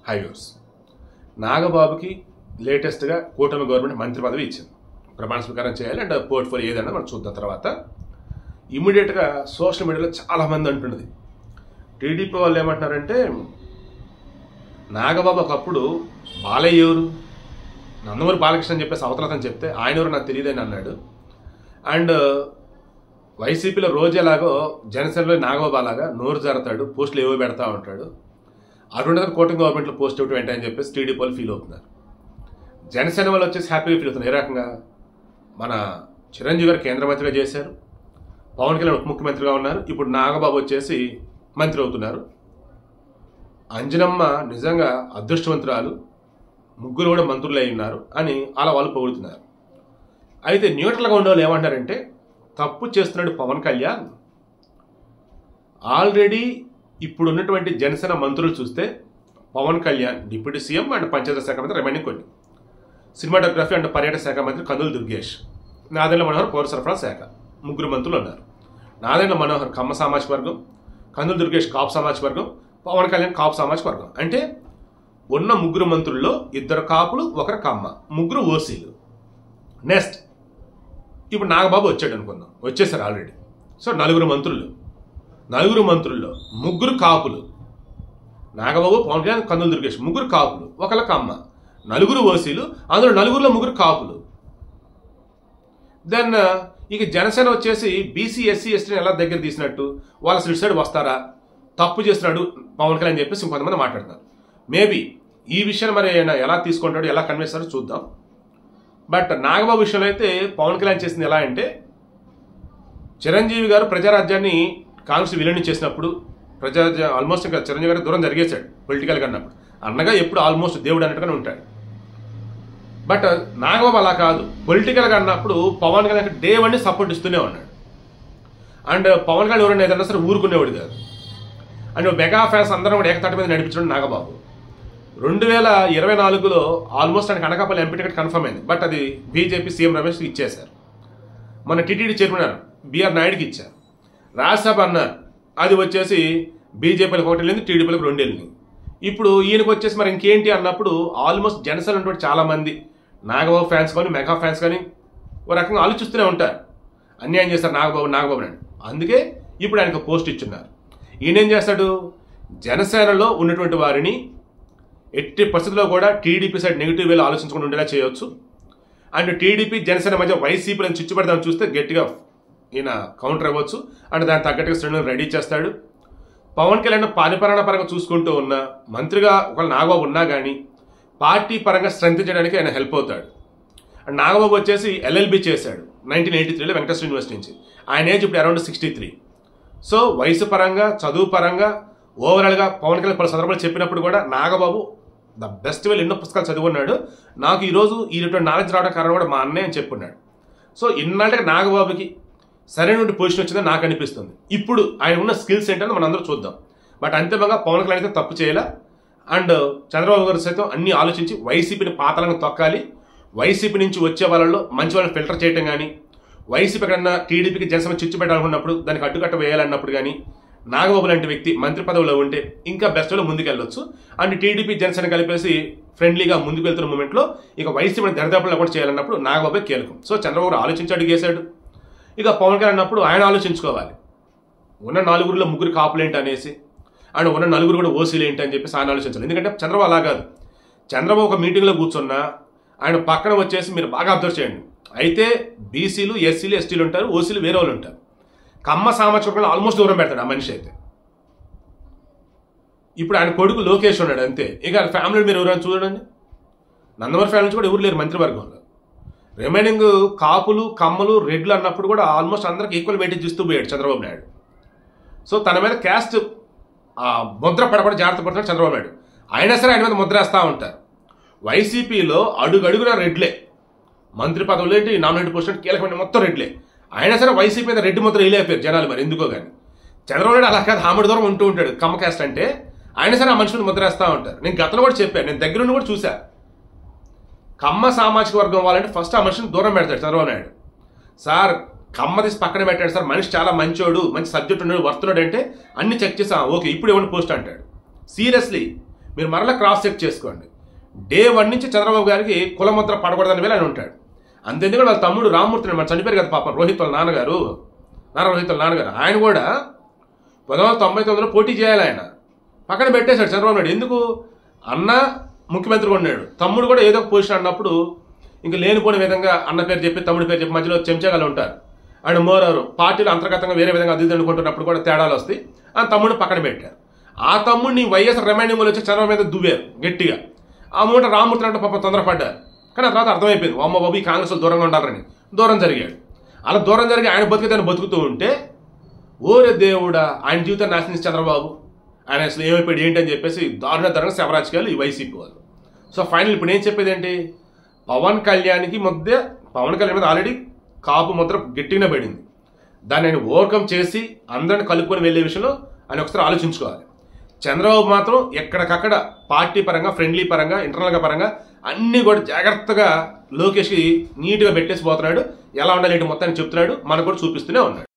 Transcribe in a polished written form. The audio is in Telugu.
హైవేస్ నాగబాబుకి లేటెస్ట్గా కూటమి గవర్నమెంట్ మంత్రి పదవి ఇచ్చింది. ప్రమాణ స్వీకారం చేయాలి అండ్ పోర్ట్ఫోలియో ఏదన్నా మనం చూద్దాం. తర్వాత ఇమ్మీడియట్గా సోషల్ మీడియాలో చాలామంది అంటున్నది, టీడీపీ వాళ్ళు ఏమంటున్నారంటే నాగబాబు ఒకప్పుడు బాలయ్య ఎవరు, నందమూరి బాలకృష్ణ అని చెప్పేసి అవతలతని చెప్తే ఆయన ఎవరు నాకు తెలియదని అన్నాడు. అండ్ వైసీపీలో రోజు ఎలాగో జనసేనలో నాగబాబు అలాగా నోరు జారుతాడు, పోస్టులు ఏవో పెడతా ఉంటాడు, అటువంటి కూటమి గవర్నమెంట్లో పోస్ట్ ఇవ్వటం ఏంటని చెప్పేసి టీడీపీ వాళ్ళు ఫీల్ అవుతున్నారు. జనసేన వాళ్ళు వచ్చేసి హ్యాపీగా ఫీల్ అవుతున్నారు. ఏ రకంగా మన చిరంజీవి గారు కేంద్ర మంత్రిగా చేశారు, పవన్ కళ్యాణ్ ఉప ముఖ్యమంత్రిగా ఉన్నారు, ఇప్పుడు నాగబాబు వచ్చేసి మంత్రి అవుతున్నారు. అంజనమ్మ నిజంగా అదృష్టవంతురాలు, ముగ్గురు కూడా మంత్రులు అయి ఉన్నారు అని అలా వాళ్ళు పొగుడుతున్నారు. అయితే న్యూట్రల్గా ఉండే వాళ్ళు ఏమంటారంటే తప్పు చేస్తున్నాడు పవన్ కళ్యాణ్. ఆల్రెడీ ఇప్పుడు ఉన్నటువంటి జనసేన మంత్రులు చూస్తే Pawan Kalyan deputy CM and panchayati శాఖ మంత్రి రిమైనింగ్ కొన్ని, సినిమాటోగ్రఫీ అండ్ పర్యాటక శాఖ మంత్రి కందుల దుర్గేష్, నాదెండ్ల మనోహర్ పౌర సరఫరా శాఖ, ముగ్గురు మంత్రులు ఉన్నారు. నాదెండ్ల మనోహర్ కమ్మ సామాజిక వర్గం, కందుల దుర్గేష్ కాపు సామాజిక వర్గం, పవన్ కళ్యాణ్ కాపు సామాజిక వర్గం. అంటే ఉన్న ముగ్గురు మంత్రుల్లో ఇద్దరు కాపులు ఒకరు కమ్మ, ముగ్గురు ఓసీలు. నెక్స్ట్ ఇప్పుడు నాగబాబు వచ్చాడు అనుకుందాం, వచ్చేసారు ఆల్రెడీ. సో నలుగురు మంత్రుల్లో ముగ్గురు కాపులు, నాగబాబు, పవన్ కళ్యాణ్, కందుల దుర్గేష్, ముగ్గురు కాపులు, ఒకళ్ళ కమ్మ, నలుగురు ఓసీలు, అందులో నలుగురులో ముగ్గురు కాపులు. దెన్ ఇక జనసేన వచ్చేసి బీసీ ఎస్సీ ఎస్టీని ఎలా దగ్గర తీసినట్టు, వాళ్ళ అసలు సైడ్ వస్తారా, తప్పు చేస్తున్నాడు పవన్ కళ్యాణ్ అని చెప్పేసి ఇంకొంతమంది మాట్లాడుతున్నారు. మేబీ ఈ విషయాన్ని మరి ఎలా తీసుకుంటాడు, ఎలా కన్విన్స్ చేస్తాడో చూద్దాం. బట్ నాగబాబు విషయంలో అయితే పవన్ కళ్యాణ్ చేసింది ఎలా అంటే, చిరంజీవి గారు ప్రజారాజ్యాన్ని కాంగ్రెస్ విలీనం చేసినప్పుడు ఆల్మోస్ట్ ఇంకా చిరంజీవి గారు దూరం జరిగేశాడు పొలిటికల్గా అన్నప్పుడు. అన్నగా ఎప్పుడు ఆల్మోస్ట్ దేవుడు అన్నట్టుగానే ఉంటాడు. బట్ నాగబాబు అలా కాదు, పొలిటికల్గా అన్నప్పుడు Pawan Kalyan day one support ఇస్తూనే ఉన్నాడు. అండ్ పవన్ కళ్యాణ్ ఎవరైనా ఏదన్నా సరే ఊరుకునేవాడు కాదు. అండ్ మెగా ఫ్యాన్స్ అందరం కూడా ఏకతాటి మీద నడిపించడం నాగబాబు. 2024లో ఆల్మోస్ట్ ఆయనకి అనకాపల్లి ఎంపీ టికెట్ కన్ఫర్మ్ అయింది. బట్ అది బీజేపీ సీఎం రమేష్ ఇచ్చేశారు. మన టీటీడీ చైర్మన్ బీఆర్ నాయుడుకి ఇచ్చారు. రాజ్యసభ అన్నారు, అది వచ్చేసి బీజేపీలకు 1 వెళ్ళింది, టీడీపీలకు 2 వెళ్ళింది. ఇప్పుడు ఈయనకు వచ్చేసి మరి ఇంకేంటి అన్నప్పుడు ఆల్మోస్ట్ జనసేన ఉన్నటువంటి చాలామంది నాగబాబు ఫ్యాన్స్ కానీ మెగా ఫ్యాన్స్ కానీ ఒక రకంగా ఆలోచిస్తూనే ఉంటారు, అన్యాయం చేస్తారు నాగబాబు అని. అందుకే ఇప్పుడు ఆయనకు పోస్ట్ ఇచ్చున్నారు. ఈయన ఏం చేస్తాడు, జనసేనలో ఉన్నటువంటి వారిని ఎట్టి పరిస్థితుల్లో కూడా టీడీపీ సైడ్ నెగిటివ్ వేలో ఆలోచించకుండా ఉండేలా చేయవచ్చు. అండ్ టీడీపీ జనసేన మధ్య వైసీపీలను చిచ్చుపెడదామని చూస్తే గట్టిగా ఈయన కౌంటర్ ఇవ్వచ్చు. అండ్ దానికి తగ్గట్టుగా శ్రేణులను రెడీ చేస్తాడు. పవన్ కళ్యాణ్ పరిపాలన పరంగా చూసుకుంటూ ఉన్న మంత్రిగా ఒకవేళ నాగబాబు ఉన్నా కానీ పార్టీ పరంగా స్ట్రెంత్ చేయడానికి ఆయన హెల్ప్ అవుతాడు. అండ్ నాగబాబు వచ్చేసి ఎల్ఎల్బి చేశాడు 1983లో వెంకటేశ్వర యూనివర్సిటీ నుంచి. ఆయన ఏజ్ ఇప్పుడు అరౌండ్ 63. సో వయసు పరంగా, చదువు పరంగా, ఓవరాల్గా పవన్ కళ్యాణ్ పలు సందర్భాలు చెప్పినప్పుడు కూడా నాగబాబు ద బెస్ట్ వేలు ఎన్నో పుస్తకాలు చదువుకున్నాడు. నాకు ఈరోజు ఈ నాలెడ్జ్ రావడం కారణం కూడా మా అన్నయ్య అని చెప్పున్నాడు. సో ఇన్నాళ్ళకి నాగబాబుకి సరైన పొజిషన్ వచ్చిందని నాకు అనిపిస్తుంది. ఇప్పుడు ఆయన ఉన్న స్కిల్స్ ఏంటని మనం అందరూ చూద్దాం. బట్ అంతిమంగా పవన్ కళ్యాణ్ అయితే తప్పు చేయాల. అండ్ చంద్రబాబు గారు సైతం అన్ని ఆలోచించి వైసీపీని పాతాలను తొక్కాలి, వైసీపీ నుంచి వచ్చే వాళ్ళలో మంచి వాళ్ళని ఫిల్టర్ చేయడం కానీ, వైసీపీ ఎక్కడన్నా టీడీపీకి జనసేన చిచ్చు పెట్టాలనుకున్నప్పుడు దానికి అడ్డుకట్ట వేయాలన్నప్పుడు కానీ నాగబాబు లాంటి వ్యక్తి మంత్రి పదవిలో ఉంటే ఇంకా బెస్ట్లో ముందుకెళ్ళొచ్చు. అండ్ టీడీపీ జనసేన కలిపేసి ఫ్రెండ్లీగా ముందుకు వెళ్తున్న మూమెంట్లో ఇక వైసీపీని దరిదాపుల్లో కూడా చేయాలన్నప్పుడు నాగబాబే కీలకం. సో చంద్రబాబు గారు ఆలోచించి అడిగేశాడు. ఇక పవన్ కళ్యాణ్ అన్నప్పుడు ఆయన ఆలోచించుకోవాలి, ఉన్న 4గురిలో 3 కాపులేంటి అనేసి, అండ్ ఉన్న 4 కూడా ఓసీలు ఏంటి అని చెప్పేసి ఆయన ఆలోచించాలి. ఎందుకంటే చంద్రబాబు అలా కాదు. చంద్రబాబు ఒక మీటింగ్లో కూర్చున్నా ఆయన పక్కన వచ్చేసి మీరు బాగా అబ్జర్వ్ చేయండి, అయితే బీసీలు, ఎస్సీలు, ఎస్టీలు ఉంటారు, ఓసీలు వేరే వాళ్ళు ఉంటారు. కమ్మ సామాజిక వర్గంలో ఆల్మోస్ట్ దూరం పెడతాడు ఆ మనిషి అయితే. ఇప్పుడు ఆయన కొడుకు లోకేష్ ఉన్నాడు అంతే. ఇక ఆయన ఫ్యామిలీ మీరు ఎవరైనా చూడండి, నందమూరి ఫ్యామిలీ నుంచి కూడా ఎవరు లేరు మంత్రివర్గంలో. రిమైనింగ్ కాపులు, కమ్మలు, రెడ్లు అన్నప్పుడు కూడా ఆల్మోస్ట్ అందరికి ఈక్వల్ వెయిటేజ్ ఇస్తూ పోయాడు చంద్రబాబు నాయుడు. సో తన మీద క్యాస్ట్ ముద్ర పడకుండా జాగ్రత్త పడుతున్నాడు చంద్రబాబు నాయుడు. అయినా సరే ఆయన మీద ముద్ర వేస్తూ ఉంటారు. వైసీపీలో అడుగడుగున రెడ్లే, మంత్రి పదవులు ఏంటి, నామినేటెడ్ పోస్ట్ కీలకమైన మొత్తం రెడ్లే. అయినా సరే వైసీపీ మీద రెడ్డి ముద్ర వేయలేకపోయారు జనాలు. మరి ఎందుకో కానీ చంద్రబాబు నాయుడు అలా కాదు, ఆమెడు దూరం ఉంటూ ఉంటాడు కమ్మ క్యాస్ట్ అంటే. అయినా సరే ఆ మనుషులు ముద్ర వేస్తూ ఉంటారు. నేను గతంలో కూడా చెప్పాను, నేను దగ్గరుండి కూడా చూసా. కమ్మ సామాజిక వర్గం వాళ్ళంటే ఫస్ట్ ఆ మనిషిని దూరం పెడతాడు చంద్రబాబు నాయుడు. సార్ కమ్మ తీసి పక్కన పెట్టాడు సార్, మనిషి చాలా మంచోడు, మంచి సబ్జెక్ట్ ఉన్నాడు, వర్తున్నాడు అంటే అన్ని చెక్ చేసా, ఓకే ఇప్పుడు ఇవ్వండి పోస్ట్ అంటాడు. సీరియస్లీ మీరు మరలా క్రాస్ చెక్ చేసుకోండి. డే 1 నుంచి చంద్రబాబు గారికి కులముద్ర పడకూడదని వేళ ఆయన ఉంటాడు. అంతేందుకు వాళ్ళ తమ్ముడు రామ్మూర్తి మన చనిపోయారు కదా పాపం, రోహిత్ వాళ్ళ నాన్నగారు, రోహిత్ వాళ్ళ నాన్నగారు, ఆయన కూడా 1999లో పోటీ చేయాలి. ఆయన పక్కన పెట్టేశాడు చంద్రబాబు నాయుడు. ఎందుకు? అన్న ముఖ్యమంత్రిగా ఉన్నాడు, తమ్ముడు కూడా ఏదో ఒక పొజిషన్ అన్నప్పుడు ఇంకా లేనిపోయిన విధంగా అన్న పేరు చెప్పి తమ్ముడి పేరు చెప్పి మధ్యలో చెంచాగాలు ఉంటారు. ఆయన మోరారు పార్టీలు అంతర్గతంగా వేరే విధంగా అది అనుకుంటున్నప్పుడు కూడా తేడాలు వస్తాయి. ఆ తమ్ముడిని పక్కన పెట్టారు. ఆ తమ్ముడిని వైఎస్ రిమైండింగ్లో వచ్చి చంద్రబాబు మీద దువ్వారు గట్టిగా. ఆ మూట రామ్మూర్తి అంటే పాపం తొందరపడ్డారు. కానీ ఆ తర్వాత అర్థమైపోయింది, అమ్మ బాబు ఈ కాంగ్రెస్లో దూరంగా ఉండాలని. దూరం జరిగాడు. అలా దూరం జరిగి ఆయన బతికితే బతుకుతూ ఉంటే ఓరే దేవుడా ఆయన జీవితాన్ని నాశనించి చంద్రబాబు ఆయన అసలు ఏమైపోయాడు ఏంటి అని చెప్పేసి దారుణంగా శవరాజకీయాలు ఈ వైసీపీ వాళ్ళు. సో ఫైనల్ ఇప్పుడు ఏం చెప్పేది ఏంటి, పవన్ కళ్యాణ్కి పవన్ కళ్యాణ్ మీద ఆల్రెడీ కాపు ముద్ర గట్టిగా పడింది. దాన్ని ఆయన ఓవర్కమ్ చేసి అందరిని కలుపుకొని వెళ్లే విషయంలో ఆయన ఒకసారి ఆలోచించుకోవాలి. చంద్రబాబు మాత్రం ఎక్కడికక్కడ పార్టీ పరంగా, ఫ్రెండ్లీ పరంగా, ఇంటర్నల్గా పరంగా అన్నీ కూడా జాగ్రత్తగా లోకేష్కి నీట్గా పెట్టేసి పోతున్నాడు. ఎలా ఉండాలి ఏంటి మొత్తాన్ని చెప్తున్నాడు, మనకు కూడా చూపిస్తూనే ఉన్నాడు.